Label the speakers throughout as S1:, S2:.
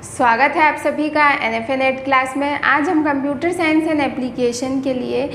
S1: स्वागत है आप सभी का NFA-NET क्लास में। आज हम कंप्यूटर साइंस एंड एप्लीकेशन के लिए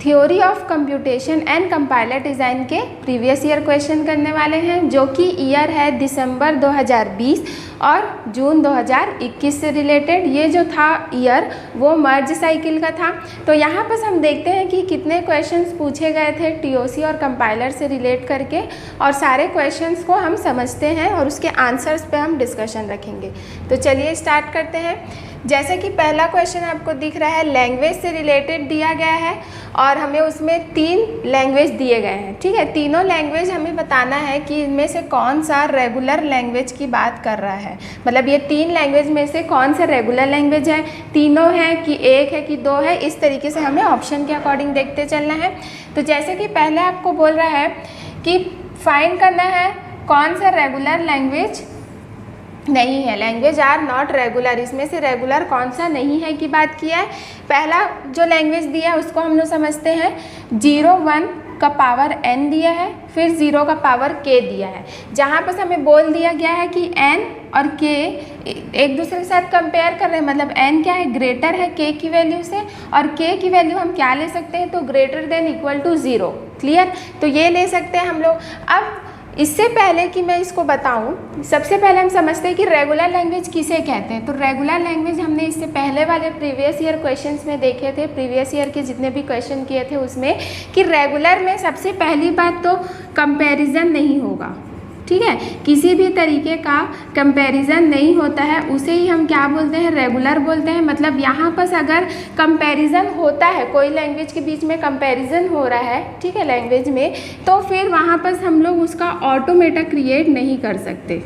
S1: theory of computation and compiler design के प्रीवियस ईयर क्वेश्चन करने वाले हैं, जो कि ईयर है दिसंबर 2020 और जून 2021 से रिलेटेड। ये जो था ईयर वो मर्ज साइकिल का था। तो यहाँ पर हम देखते हैं कि कितने क्वेश्चंस पूछे गए थे TOC और कंपाइलर से रिलेट करके, और सारे क्वेश्चंस को हम समझते हैं और उसके आंसर्स पे हम डिस्कशन रखेंगे। तो चलिए स्टार्ट करते हैं। जैसे कि पहला क्वेश्चन आपको दिख रहा है, लैंग्वेज से रिलेटेड दिया गया है और हमें उसमें 3 लैंग्वेज दिए गए हैं। ठीक है, तीनों लैंग्वेज हमें बताना है कि इनमें से कौन सा रेगुलर लैंग्वेज की बात कर रहा है। मतलब ये 3 लैंग्वेज में से कौन सा रेगुलर लैंग्वेज है, तीनों है कि एक है कि 2 है, इस तरीके से हमें ऑप्शन के अकॉर्डिंग देखते चलना है। तो जैसे कि पहले आपको बोल रहा है कि फाइंड करना है कौन सा रेगुलर लैंग्वेज नहीं है, लैंग्वेज आर नॉट रेगुलर, इसमें से रेगुलर कौन सा नहीं है की बात किया है। पहला जो लैंग्वेज दिया है उसको हम लोग समझते हैं। 0 1 का पावर n दिया है, फिर 0 का पावर k दिया है। जहाँ पर हमें बोल दिया गया है कि n और k एक दूसरे के साथ कंपेयर कर रहे हैं, मतलब n क्या है, ग्रेटर है k की वैल्यू से, और k की वैल्यू हम क्या ले सकते हैं, तो greater than equal to 0। Clear, तो ये ले सकते हैं हम लोग। अब इससे पहले कि मैं इसको बताऊं, सबसे पहले हम समझते हैं कि रेगुलर लैंग्वेज किसे कहते हैं। तो रेगुलर लैंग्वेज हमने इससे पहले वाले प्रीवियस ईयर क्वेश्चंस में देखे थे, प्रीवियस ईयर के जितने भी क्वेश्चन किए थे उसमें, कि रेगुलर में सबसे पहली बात तो कंपैरिजन नहीं होगा। ठीक है, किसी भी तरीके का कंपैरिजन नहीं होता है, उसे ही हम क्या बोलते हैं, रेगुलर बोलते हैं। मतलब यहाँ पर अगर कंपैरिजन होता है, कोई लैंग्वेज के बीच में कंपैरिजन हो रहा है, ठीक है, लैंग्वेज में, तो फिर वहाँ पर हम लोग उसका ऑटोमेटा क्रिएट नहीं कर सकते।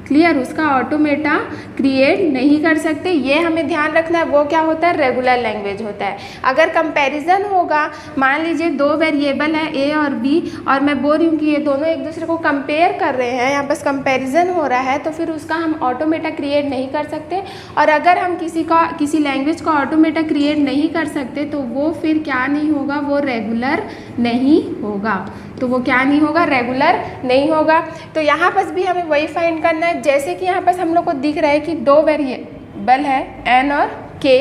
S1: क्लियर, उसका ऑटोमेटा क्रिएट नहीं कर सकते, ये हमें ध्यान रखना है। वो क्या होता है, रेगुलर लैंग्वेज होता है। अगर कंपैरिजन होगा, मान लीजिए 2 वेरिएबल है A और B, और मैं बोल रही हूँ कि ये दोनों एक दूसरे को कंपेयर कर रहे हैं, यहाँ बस कंपैरिजन हो रहा है, तो फिर उसका हम ऑटोमेटा क्रिएट नहीं कर सकते। और अगर हम किसी लैंग्वेज का ऑटोमेटा क्रिएट नहीं कर सकते तो वो फिर क्या नहीं होगा, वो रेगुलर नहीं होगा। तो वो क्या नहीं होगा, रेगुलर नहीं होगा। तो यहाँ पर भी हमें वही फाइंड करना है। जैसे कि यहाँ पर हम लोग को दिख रहा है कि 2 वेरिएबल है n और k,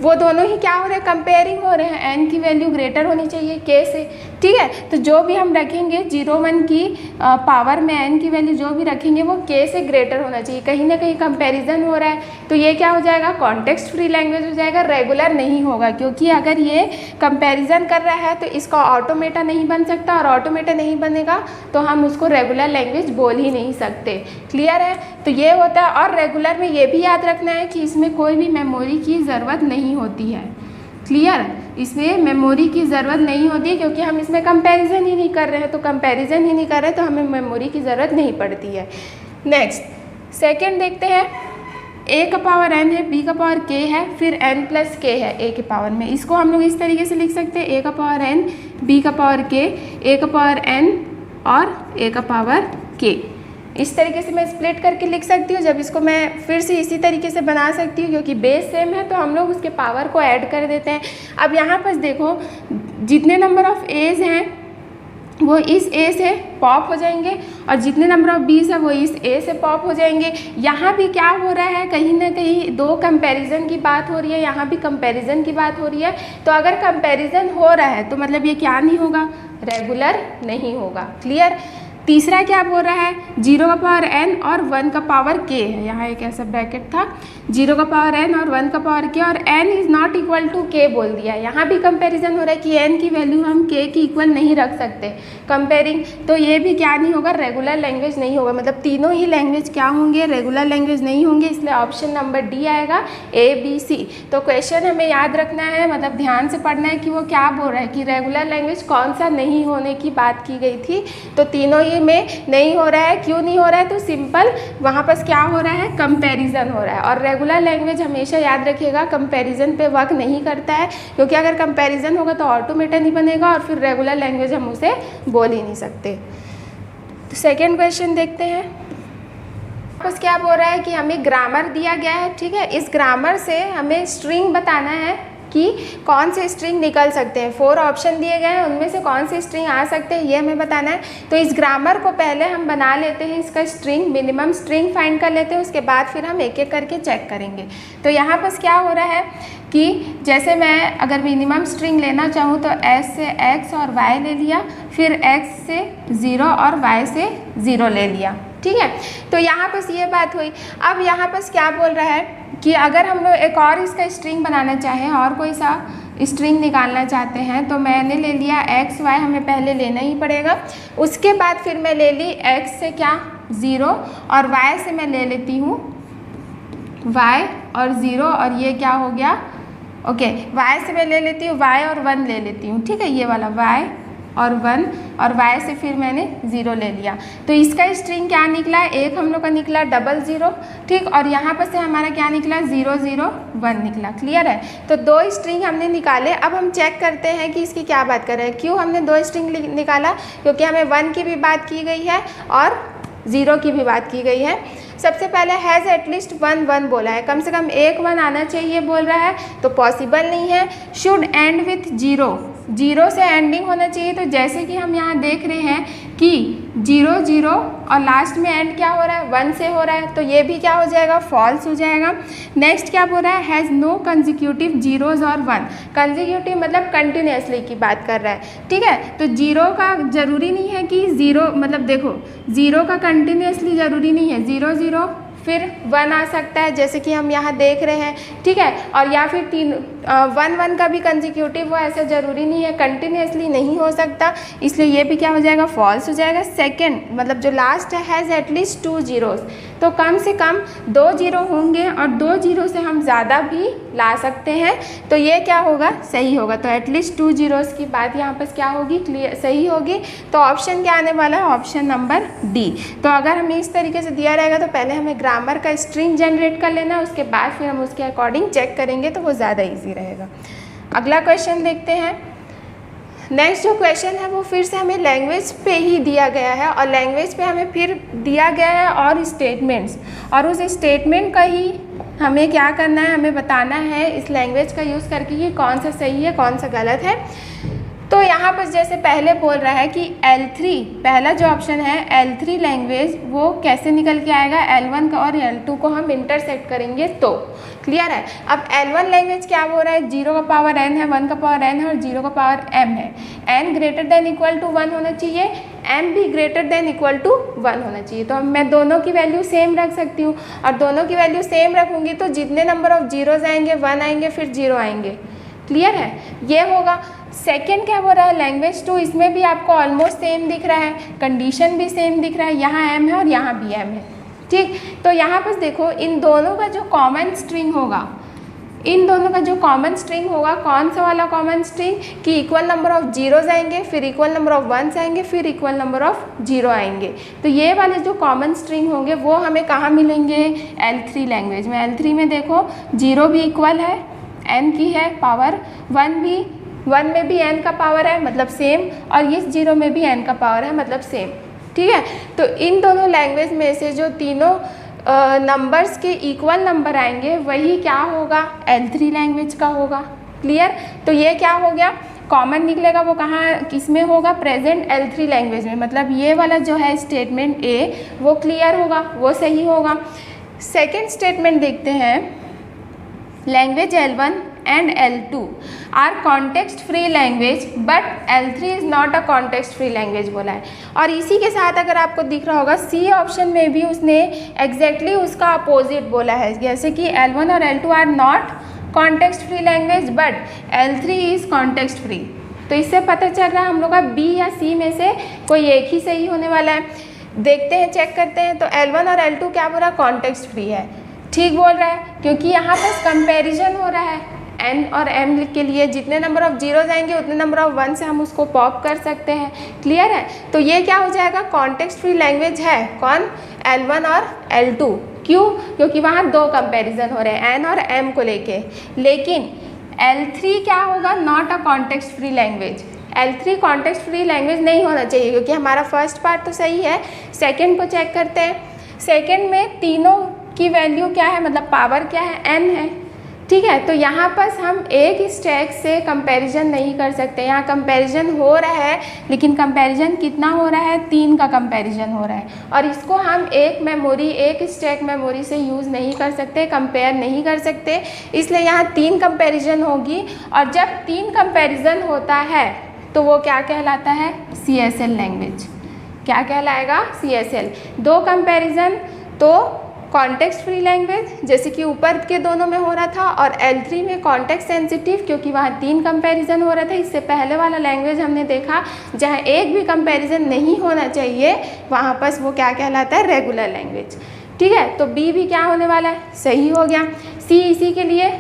S1: वो दोनों ही क्या हो रहे हैं, कंपेयरिंग हो रहे हैं। n की वैल्यू ग्रेटर होनी चाहिए k से। ठीक है, तो जो भी हम रखेंगे 0 1 की पावर में n की वैल्यू जो भी रखेंगे वो k से ग्रेटर होना चाहिए। कहीं ना कहीं कंपैरिजन हो रहा है, तो ये क्या हो जाएगा, कॉन्टेक्स्ट फ्री लैंग्वेज हो जाएगा, रेगुलर नहीं होगा। क्योंकि अगर ये कंपैरिजन कर रहा है तो इसका ऑटोमेटा नहीं बन सकता, और ऑटोमेटा नहीं बनेगा तो हम उसको रेगुलर लैंग्वेज बोल ही नहीं सकते। क्लियर है, तो ये होता है। और रेगुलर में ये भी याद रखना है कि इसमें कोई भी मेमोरी की ज़रूरत नहीं होती है। क्लियर, इसमें मेमोरी की ज़रूरत नहीं होती है, क्योंकि हम इसमें कंपैरिजन ही नहीं कर रहे हैं। तो कंपैरिजन ही नहीं कर रहे तो हमें मेमोरी की ज़रूरत नहीं पड़ती है। नेक्स्ट सेकंड देखते हैं। a का पावर n है, b का पावर k है, फिर n प्लस k है a के पावर में। इसको हम लोग इस तरीके से लिख सकते हैं, a का पावर n, b का पावर k, a का पावर n और a का पावर k। इस तरीके से मैं स्प्लिट करके लिख सकती हूँ। जब इसको मैं फिर से इसी तरीके से बना सकती हूँ, क्योंकि बेस सेम है तो हम लोग उसके पावर को ऐड कर देते हैं। अब यहाँ पर देखो, जितने नंबर ऑफ एज हैं वो इस a से पॉप हो जाएंगे, और जितने नंबर ऑफ बीस है वो इस a से पॉप हो जाएंगे। यहाँ भी क्या हो रहा है, कहीं ना कहीं 2 कंपैरिजन की बात हो रही है, यहाँ भी कंपैरिजन की बात हो रही है। तो अगर कंपैरिजन हो रहा है तो मतलब ये क्या नहीं होगा, रेगुलर नहीं होगा। क्लियर, तीसरा क्या बोल रहा है, 0 का पावर n और 1 का पावर k है। यहाँ एक ऐसा ब्रैकेट था, 0 का पावर n और 1 का पावर k, और n is not equal to k बोल दिया। यहाँ भी कंपैरिजन हो रहा है कि n की वैल्यू हम k की इक्वल नहीं रख सकते कंपेयरिंग, तो ये भी क्या नहीं होगा, रेगुलर लैंग्वेज नहीं होगा। मतलब तीनों ही लैंग्वेज क्या होंगे, रेगुलर लैंग्वेज नहीं होंगे। इसलिए ऑप्शन नंबर D आएगा, A B C। तो क्वेश्चन हमें याद रखना है, मतलब ध्यान से पढ़ना है कि वो क्या बोल रहा है, कि रेगुलर लैंग्वेज कौन सा नहीं होने की बात की गई थी। तो तीनों ही में नहीं हो रहा है। क्यों नहीं हो रहा है, तो सिंपल वहाँ पर क्या हो रहा है, कंपैरिजन हो रहा है। और रेगुलर लैंग्वेज हमेशा याद रखिएगा कंपैरिजन पे वर्क नहीं करता है, क्योंकि अगर कंपैरिजन होगा तो ऑटोमेटा नहीं बनेगा, और फिर रेगुलर लैंग्वेज हम उसे बोल ही नहीं सकते। तो सेकेंड क्वेश्चन देखते हैं। बस क्या बोल रहा है कि हमें ग्रामर दिया गया है। ठीक है, इस ग्रामर से हमें स्ट्रिंग बताना है कि कौन से स्ट्रिंग निकल सकते हैं। 4 ऑप्शन दिए गए हैं, उनमें से कौन से स्ट्रिंग आ सकते हैं ये हमें बताना है। तो इस ग्रामर को पहले हम बना लेते हैं, इसका स्ट्रिंग मिनिमम स्ट्रिंग फाइंड कर लेते हैं, उसके बाद फिर हम एक एक करके चेक करेंगे। तो यहाँ पर क्या हो रहा है कि जैसे मैं अगर मिनिमम स्ट्रिंग लेना चाहूँ तो S से X और Y ले लिया, फिर X से 0 और Y से 0 ले लिया, ठीक है। तो यहाँ पर ये बात हुई। अब यहाँ पर क्या बोल रहा है कि अगर हम लोग एक और इसका स्ट्रिंग बनाना चाहें और कोई सा स्ट्रिंग निकालना चाहते हैं तो मैंने ले लिया X Y, हमें पहले लेना ही पड़ेगा। उसके बाद फिर मैं ले ली X से क्या 0 और Y से मैं ले लेती हूँ Y और 0 और ये क्या हो गया ओके Y से मैं ले लेती हूँ Y और 1 ले लेती हूँ, ठीक है, ये वाला Y और 1 और Y से फिर मैंने 0 ले लिया। तो इसका स्ट्रिंग क्या निकला, एक हम लोग का निकला 00, ठीक, और यहाँ पर से हमारा क्या निकला 001 निकला। क्लियर है। तो 2 स्ट्रिंग हमने निकाले। अब हम चेक करते हैं कि इसकी क्या बात कर रहे हैं। क्यों हमने 2 स्ट्रिंग निकाला, क्योंकि हमें 1 की भी बात की गई है और 0 की भी बात की गई है। सबसे पहले हैज़ एटलीस्ट 1 बोला है, कम से कम एक 1 आना चाहिए बोल रहा है, तो पॉसिबल नहीं है। शुड एंड विथ 0 से एंडिंग होना चाहिए। तो जैसे कि हम यहाँ देख रहे हैं कि 0 और लास्ट में एंड क्या हो रहा है 1 से हो रहा है, तो ये भी क्या हो जाएगा फॉल्स हो जाएगा। नेक्स्ट क्या बोल रहा है, हैज़ नो कंजिक्यूटिव 0s और 1। कंजिक्यूटिव मतलब कंटिन्यूसली की बात कर रहा है, ठीक है। तो 0 का ज़रूरी नहीं है कि 0 मतलब देखो 0 का कंटिन्यूसली ज़रूरी नहीं है, 0 फिर 1 आ सकता है जैसे कि हम यहाँ देख रहे हैं, ठीक है। और या फिर 1 का भी कंजिक्यूटिव हो, ऐसा ज़रूरी नहीं है, कंटिन्यूसली नहीं हो सकता, इसलिए ये भी क्या हो जाएगा फॉल्स हो जाएगा। सेकंड मतलब जो लास्ट है हैज़ एटलीस्ट 2 zeros, तो कम से कम 2 0 होंगे और 2 0 से हम ज़्यादा भी ला सकते हैं, तो ये क्या होगा सही होगा। तो एटलीस्ट 2 zeros की बात यहाँ पर क्या होगी क्लियर सही होगी। तो ऑप्शन क्या आने वाला है, ऑप्शन नंबर डी। तो अगर हमें इस तरीके से दिया रहेगा तो पहले हमें ग्रामर का स्ट्रिंग जनरेट कर लेना, उसके बाद फिर हम उसके अकॉर्डिंग चेक करेंगे तो वो ज़्यादा ईजी रहेगा। अगला क्वेश्चन देखते हैं। नेक्स्ट जो क्वेश्चन है वो फिर से हमें लैंग्वेज पे ही दिया गया है और लैंग्वेज पे हमें फिर दिया गया है और स्टेटमेंट्स, और उस स्टेटमेंट का ही हमें क्या करना है, हमें बताना है इस लैंग्वेज का यूज़ करके कि कौन सा सही है कौन सा गलत है। तो यहाँ पर जैसे पहले बोल रहा है कि L3 पहला जो ऑप्शन है L3 लैंग्वेज वो कैसे निकल के आएगा, L1 का और L2 को हम इंटरसेक्ट करेंगे तो क्लियर है। अब L1 लैंग्वेज क्या बोल रहा है, 0 का पावर n है, 1 का पावर n है और 0 का पावर m है। n greater than equal to 1 होना चाहिए, m भी ग्रेटर देन इक्वल टू 1 होना चाहिए। तो मैं दोनों की वैल्यू सेम रख सकती हूँ और दोनों की वैल्यू सेम रखूँगी तो जितने नंबर ऑफ जीरोज आएंगे 1 आएंगे फिर 0 आएंगे। क्लियर है, ये होगा। सेकेंड क्या हो रहा है लैंग्वेज 2, इसमें भी आपको ऑलमोस्ट सेम दिख रहा है, कंडीशन भी सेम दिख रहा है, यहाँ m है और यहाँ भी m है, ठीक। तो यहाँ पर देखो इन दोनों का जो कॉमन स्ट्रिंग होगा, इन दोनों का जो कॉमन स्ट्रिंग होगा कौन सा वाला कॉमन स्ट्रिंग कि इक्वल नंबर ऑफ जीरोज आएंगे फिर इक्वल नंबर ऑफ वंस आएंगे फिर इक्वल नंबर ऑफ 0 आएंगे। तो ये वाले जो कॉमन स्ट्रिंग होंगे वो हमें कहाँ मिलेंगे, L3 लैंग्वेज में। L3 में देखो 0 भी इक्वल है n की है पावर, 1 में भी n का पावर है मतलब सेम, और इस 0 में भी n का पावर है मतलब सेम, ठीक है। तो इन दोनों लैंग्वेज में से जो तीनों नंबर्स के इक्वल नंबर आएंगे वही क्या होगा, L3 लैंग्वेज का होगा। क्लियर। तो ये क्या हो गया कॉमन निकलेगा, वो कहाँ किस में होगा, प्रेजेंट L3 लैंग्वेज में। मतलब ये वाला जो है स्टेटमेंट A वो क्लियर होगा, वो सही होगा। सेकेंड स्टेटमेंट देखते हैं, language L1 and L2 are context free language but L3 is not a context free language बोला है। और इसी के साथ अगर आपको दिख रहा होगा सी ऑप्शन में भी उसने एग्जैक्टली उसका अपोजिट बोला है, जैसे कि L1 और L2 are not context free language but L3 is context free। तो इससे पता चल रहा है हम लोग का B या C में से कोई एक ही सही होने वाला है। देखते हैं चेक करते हैं। तो L1 और L2 क्या बोल रहा है, कॉन्टेक्स्ट फ्री है, ठीक बोल रहा है, क्योंकि यहाँ पर कंपैरिजन हो रहा है n और m के लिए, जितने नंबर ऑफ जीरोज आएंगे उतने नंबर ऑफ 1 से हम उसको पॉप कर सकते हैं। क्लियर है। तो ये क्या हो जाएगा, कॉन्टेक्स्ट फ्री लैंग्वेज है कौन, L1 और L2। क्यों, क्योंकि वहाँ 2 कंपैरिजन हो रहे हैं n और m को लेके। लेकिन L3 क्या होगा, not a context free language. L3 context free language नहीं होना चाहिए क्योंकि हमारा फर्स्ट पार्ट तो सही है। सेकेंड को चेक करते हैं। सेकेंड में तीनों की वैल्यू क्या है, मतलब पावर क्या है, n है। ठीक है। तो यहाँ पर हम एक स्टैक से कंपैरिजन नहीं कर सकते, यहाँ कंपैरिजन हो रहा है, लेकिन कंपैरिजन कितना हो रहा है, 3 का कंपैरिजन हो रहा है, और इसको हम एक स्टैक मेमोरी से यूज़ नहीं कर सकते, कंपेयर नहीं कर सकते, इसलिए यहाँ 3 कंपैरिजन होगी। और जब 3 कंपैरिजन होता है तो वो क्या कहलाता है, CSL लैंग्वेज। क्या कहलाएगा, CSL। 2 कंपैरिजन तो कॉन्टेक्स्ट फ्री लैंग्वेज, जैसे कि ऊपर के दोनों में हो रहा था, और L3 में कॉन्टेक्स्ट सेंसिटिव, क्योंकि वहाँ 3 कंपैरिजन हो रहा था। इससे पहले वाला लैंग्वेज हमने देखा जहाँ एक भी कंपैरिजन नहीं होना चाहिए, वहाँ पर वो क्या कहलाता है, रेगुलर लैंग्वेज। ठीक है, तो B भी क्या होने वाला है, सही हो गया। C इसी के लिए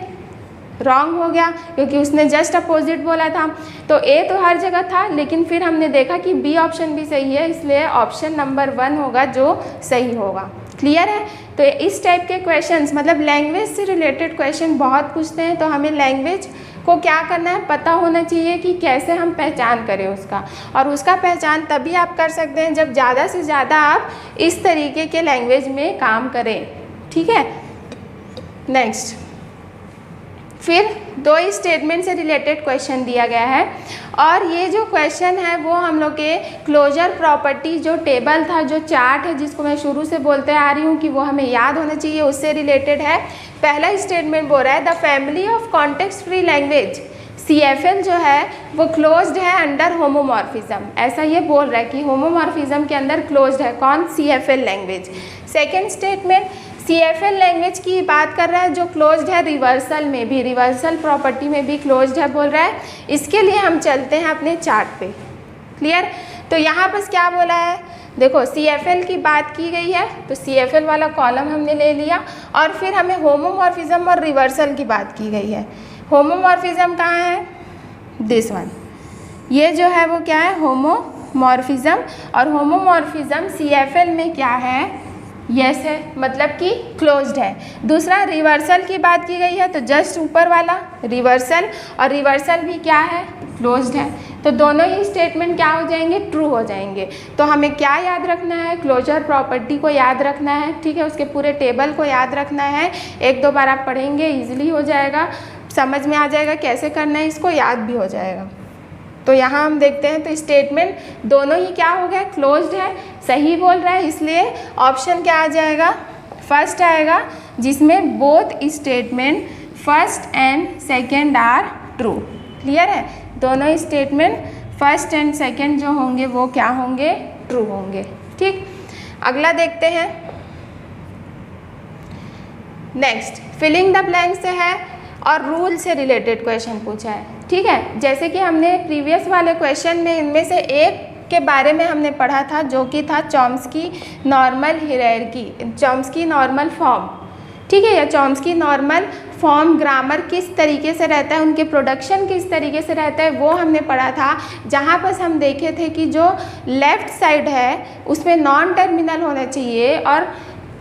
S1: रॉन्ग हो गया, क्योंकि उसने जस्ट अपोजिट बोला था। तो A तो हर जगह था, लेकिन फिर हमने देखा कि B ऑप्शन भी सही है, इसलिए ऑप्शन नंबर 1 होगा जो सही होगा। क्लियर है। तो इस टाइप के क्वेश्चंस, मतलब लैंग्वेज से रिलेटेड क्वेश्चन बहुत पूछते हैं, तो हमें लैंग्वेज को क्या करना है, पता होना चाहिए कि कैसे हम पहचान करें उसका, और उसका पहचान तभी आप कर सकते हैं जब ज़्यादा से ज़्यादा आप इस तरीके के लैंग्वेज में काम करें। ठीक है, नेक्स्ट फिर 2 स्टेटमेंट से रिलेटेड क्वेश्चन दिया गया है, और ये जो क्वेश्चन है वो हम लोग के क्लोजर प्रॉपर्टी जो टेबल था, जो चार्ट है, जिसको मैं शुरू से बोलते आ रही हूँ कि वो हमें याद होना चाहिए, उससे रिलेटेड है। पहला स्टेटमेंट बोल रहा है the family of context free language CFL जो है वो क्लोज्ड है अंडर होमोमॉर्फिज्म। ऐसा ये बोल रहा है कि होमोमॉर्फिज्म के अंदर क्लोज्ड है कौन, CFL language. Second statement CFL language की बात कर रहा है जो क्लोज्ड है रिवर्सल में भी, रिवर्सल प्रॉपर्टी में भी क्लोज्ड है बोल रहा है। इसके लिए हम चलते हैं अपने चार्ट पे। क्लियर। तो यहाँ पर क्या बोला है, देखो CFL की बात की गई है, तो CFL वाला कॉलम हमने ले लिया, और फिर हमें होमोमॉर्फिज्म और रिवर्सल की बात की गई है। होमोमॉर्फिज्म कहाँ है, दिस वन, ये जो है वो क्या है, होमोमॉर्फिज्म, और होमोमॉर्फिज्म CFL में क्या है, यस है, मतलब कि क्लोज्ड है। दूसरा रिवर्सल की बात की गई है, तो जस्ट ऊपर वाला रिवर्सल, और रिवर्सल भी क्या है, क्लोज्ड है। तो दोनों ही स्टेटमेंट क्या हो जाएंगे, ट्रू हो जाएंगे। तो हमें क्या याद रखना है, क्लोजर प्रॉपर्टी को याद रखना है। ठीक है, उसके पूरे टेबल को याद रखना है। 1-2 बार आप पढ़ेंगे, ईजिली हो जाएगा, समझ में आ जाएगा कैसे करना है, इसको याद भी हो जाएगा। तो यहाँ हम देखते हैं, तो स्टेटमेंट दोनों ही क्या हो गया, क्लोज्ड है, सही बोल रहा है, इसलिए ऑप्शन क्या आ जाएगा, फर्स्ट आएगा, जिसमें both statement first and second are true. Clear है, दोनों स्टेटमेंट फर्स्ट एंड सेकंड जो होंगे वो क्या होंगे, ट्रू होंगे। ठीक, अगला देखते हैं। नेक्स्ट फिलिंग द ब्लैंक से है, और रूल से रिलेटेड क्वेश्चन पूछा है। ठीक है, जैसे कि हमने प्रीवियस वाले क्वेश्चन में इनमें से एक के बारे में हमने पढ़ा था, जो कि था Chomsky normal hierarchy, Chomsky normal form. ठीक है, या चॉम्स्की नॉर्मल फॉर्म ग्रामर किस तरीके से रहता है, उनके प्रोडक्शन किस तरीके से रहता है, वो हमने पढ़ा था। जहाँ पर हम देखे थे कि जो लेफ़्ट साइड है उसमें नॉन टर्मिनल होना चाहिए, और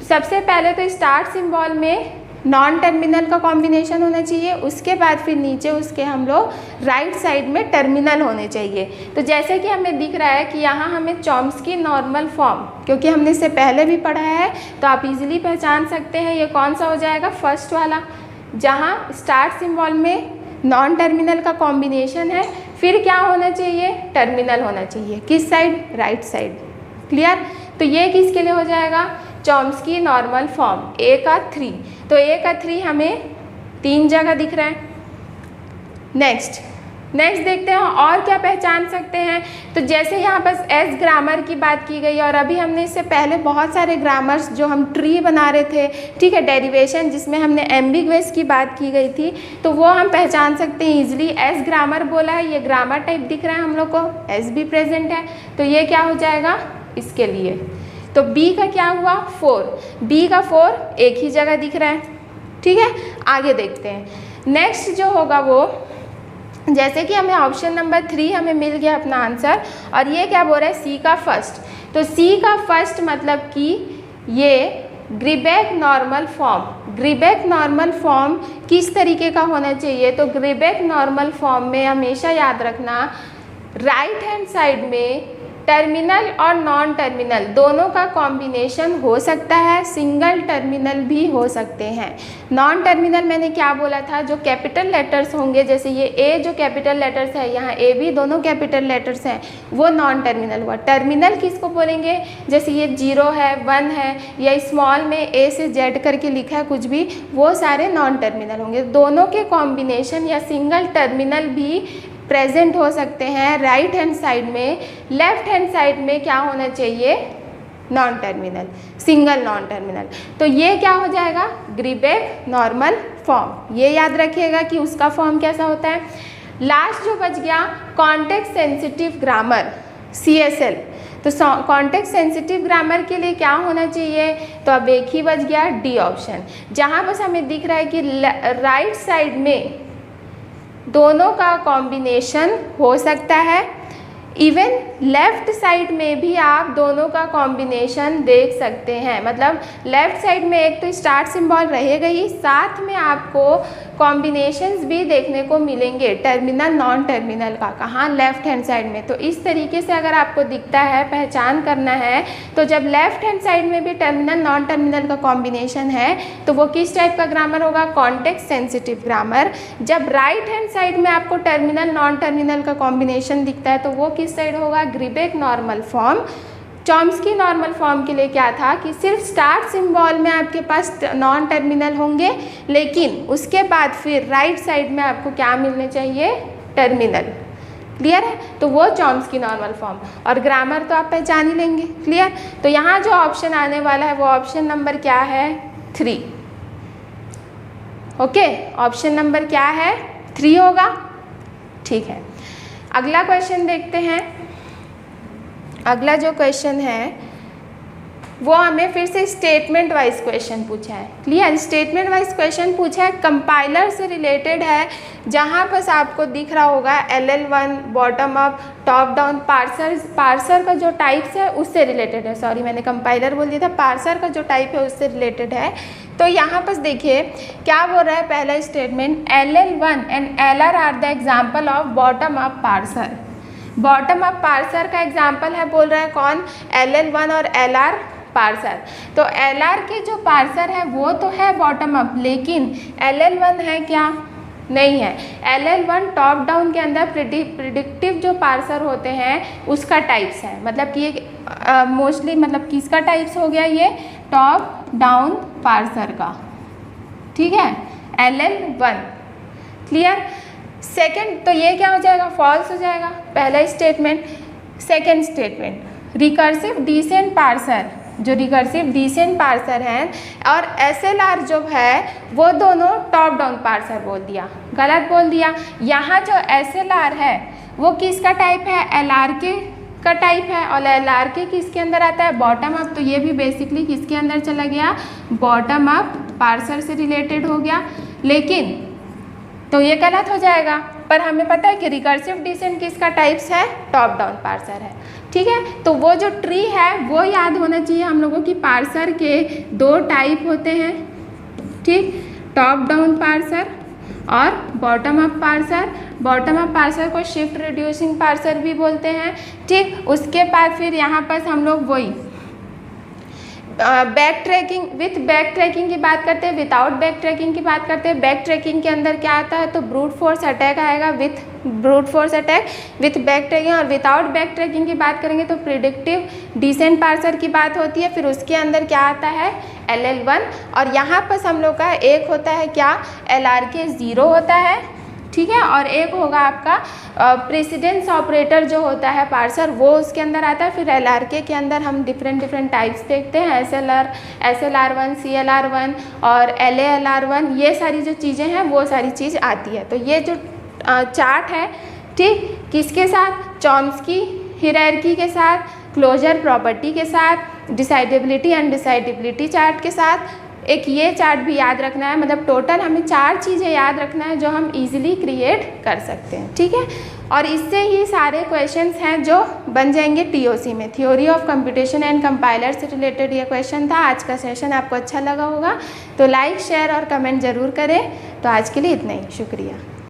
S1: सबसे पहले तो स्टार्ट सिंबल में नॉन टर्मिनल का कॉम्बिनेशन होना चाहिए, उसके बाद फिर नीचे उसके हम लोग राइट साइड में टर्मिनल होने चाहिए। तो जैसे कि हमें दिख रहा है कि यहाँ हमें चॉम्स्की नॉर्मल फॉर्म, क्योंकि हमने इससे पहले भी पढ़ा है, तो आप इजीली पहचान सकते हैं ये कौन सा हो जाएगा, फर्स्ट वाला, जहाँ स्टार्ट सिंबल में नॉन टर्मिनल का कॉम्बिनेशन है, फिर क्या होना चाहिए, टर्मिनल होना चाहिए, किस साइड, राइट साइड। क्लियर। तो ये किसके लिए हो जाएगा, चॉम्स्की नॉर्मल फॉर्म, A का 3, तो A का 3 हमें 3 जगह दिख रहा है। नेक्स्ट देखते हैं और क्या पहचान सकते हैं। तो जैसे यहाँ पर एस ग्रामर की बात की गई, और अभी हमने इससे पहले बहुत सारे ग्रामर्स जो हम ट्री बना रहे थे, ठीक है, डेरिवेशन जिसमें हमने एम्बिग्वियस की बात की गई थी, तो वो हम पहचान सकते हैं ईजिली। एस ग्रामर बोला है, ये ग्रामर टाइप दिख रहा है हम लोग को, एस भी प्रेजेंट है, तो ये क्या हो जाएगा इसके लिए। तो बी का क्या हुआ, 4, बी का 4 एक ही जगह दिख रहा है। ठीक है, आगे देखते हैं। नेक्स्ट जो होगा वो, जैसे कि हमें ऑप्शन नंबर 3 हमें मिल गया अपना आंसर, और ये क्या बोल रहा है, सी का फर्स्ट। तो सी का फर्स्ट मतलब कि ये ग्रीबेक नॉर्मल फॉर्म, ग्रीबेक नॉर्मल फॉर्म किस तरीके का होना चाहिए, तो ग्रीबेक नॉर्मल फॉर्म में हमेशा याद रखना राइट हैंड साइड में टर्मिनल और नॉन टर्मिनल दोनों का कॉम्बिनेशन हो सकता है, सिंगल टर्मिनल भी हो सकते हैं। नॉन टर्मिनल मैंने क्या बोला था, जो कैपिटल लेटर्स होंगे, जैसे ये ए जो कैपिटल लेटर्स है, यहाँ ए भी दोनों कैपिटल लेटर्स हैं, वो नॉन टर्मिनल हुआ। टर्मिनल किसको बोलेंगे, जैसे ये 0 है, 1 है, या स्मॉल में ए से जेड करके लिखा है कुछ भी, वो सारे नॉन टर्मिनल होंगे। दोनों के कॉम्बिनेशन या सिंगल टर्मिनल भी प्रेजेंट हो सकते हैं। राइट हैंड साइड में, लेफ्ट हैंड साइड में क्या होना चाहिए, non terminal, single non terminal. तो ये क्या हो जाएगा, ग्रीबेक नॉर्मल फॉर्म। ये याद रखिएगा कि उसका फॉर्म कैसा होता है। लास्ट जो बच गया कॉन्टेक्स्ट सेंसिटिव ग्रामर, CSL। तो कॉन्टेक्स्ट सेंसिटिव ग्रामर के लिए क्या होना चाहिए, तो अब एक ही बच गया, डी ऑप्शन। जहाँ बस हमें दिख रहा है कि राइट साइड में दोनों का कॉम्बिनेशन हो सकता है, इवन लेफ्ट साइड में भी आप दोनों का कॉम्बिनेशन देख सकते हैं। मतलब लेफ्ट साइड में एक तो स्टार सिंबल रहेगा ही, साथ में आपको कॉम्बिनेशंस भी देखने को मिलेंगे टर्मिनल नॉन टर्मिनल का। कहाँ, लेफ्ट हैंड साइड में। तो इस तरीके से अगर आपको दिखता है, पहचान करना है, तो जब लेफ्ट हैंड साइड में भी टर्मिनल नॉन टर्मिनल का कॉम्बिनेशन है तो वो किस टाइप का ग्रामर होगा, कॉन्टेक्स्ट सेंसिटिव ग्रामर। जब राइट हैंड साइड में आपको टर्मिनल नॉन टर्मिनल का कॉम्बिनेशन दिखता है तो वो किस साइड होगा, Greibach normal form. Chomsky normal form के लिए क्या था कि सिर्फ स्टार सिंबल में आपके पास नॉन टर्मिनल होंगे, लेकिन उसके बाद फिर राइट साइड में आपको क्या मिलने चाहिए, टर्मिनल। क्लियर है, तो वो चॉम्स्की नॉर्मल फॉर्म। और ग्रामर तो आप पहचान ही लेंगे। क्लियर, तो यहाँ जो ऑप्शन आने वाला है वो ऑप्शन नंबर क्या है, 3। ओके, ऑप्शन नंबर क्या है, 3 होगा। ठीक है, अगला क्वेश्चन देखते हैं। अगला जो क्वेश्चन है वो हमें फिर से स्टेटमेंट वाइज क्वेश्चन पूछा है। क्लियर, स्टेटमेंट वाइज क्वेश्चन पूछा है, कंपाइलर से रिलेटेड है। जहाँ बस आपको दिख रहा होगा LL1, bottom up, top down, parser का जो टाइप्स है उससे रिलेटेड है। सॉरी, मैंने कंपाइलर बोल दिया था, पार्सर का जो टाइप है उससे रिलेटेड है। तो यहाँ पर देखिए क्या बोल रहा है, पहला statement, LL1 and LR are the example of bottom up parser. Bottom up parser का एग्जाम्पल है, बोल रहा है कौन, LL1 और LR पार्सर। तो LR के जो पार्सर है वो तो है बॉटम अप, लेकिन LL1 है क्या, नहीं है। LL1 टॉप डाउन के अंदर प्रिडिक्टिव जो पार्सर होते हैं उसका टाइप्स है। मतलब कि मोस्टली मतलब किसका टाइप्स हो गया, ये टॉप डाउन पार्सर का। ठीक है, LL1। क्लियर। सेकंड, तो ये क्या हो जाएगा, फॉल्स हो जाएगा पहला statement. Second statement, recursive descent parser, जो रिकर्सिव डिसेंट पार्सर हैं और SLR जो है वो दोनों टॉप डाउन पार्सर बोल दिया, गलत बोल दिया। यहाँ जो SLR है वो किसका टाइप है, LRK का टाइप है, और LRK किसके अंदर आता है, बॉटम अप। तो ये भी बेसिकली किसके अंदर चला गया, बॉटम अप पार्सर से रिलेटेड हो गया। लेकिन तो ये गलत हो जाएगा, पर हमें पता है कि रिकर्सिव डिसेंट किसका टाइप्स है, टॉप डाउन पार्सर है। ठीक है, तो वो जो ट्री है वो याद होना चाहिए हम लोगों की। पार्सर के 2 टाइप होते हैं, ठीक, टॉप डाउन पार्सर और bottom up parser. Bottom up parser को शिफ्ट रिड्यूसिंग पार्सर भी बोलते हैं। ठीक, उसके बाद फिर यहाँ पर हम लोग वही back tracking, with back tracking की बात करते हैं, विदाउट बैक ट्रैकिंग की बात करते हैं। बैक ट्रैकिंग के अंदर क्या आता है, तो ब्रूट फोर्स अटैक आएगा, with brute force attack with back tracking. और विदाउट बैक ट्रैकिंग की बात करेंगे तो प्रिडिक्टिव डिसेंट पार्सर की बात होती है। फिर उसके अंदर क्या आता है, LL1। और यहाँ पर हम लोग का एक होता है क्या, LRK 0 होता है, ठीक है, और एक होगा आपका प्रेसिडेंस ऑपरेटर जो होता है पार्सर, वो उसके अंदर आता है। फिर LRK के अंदर हम डिफरेंट टाइप्स देखते हैं, SLR1, CLR1 और LALR1, ये सारी जो चीज़ें हैं वो सारी चीज़ आती है। तो ये जो चार्ट है, ठीक, किसके साथ, चॉम्स्की हायरार्की के साथ, क्लोजर प्रॉपर्टी के साथ, डिसाइडेबिलिटी एंड डिसाइडेबिलिटी चार्ट के साथ, एक ये चार्ट भी याद रखना है। मतलब टोटल हमें 4 चीज़ें याद रखना है जो हम इजीली क्रिएट कर सकते हैं। ठीक है, और इससे ही सारे क्वेश्चंस हैं जो बन जाएंगे TOC में। Theory of computation and compiler से रिलेटेड ये क्वेश्चन था। आज का सेशन आपको अच्छा लगा होगा तो लाइक, शेयर और कमेंट ज़रूर करें। तो आज के लिए इतना ही, शुक्रिया।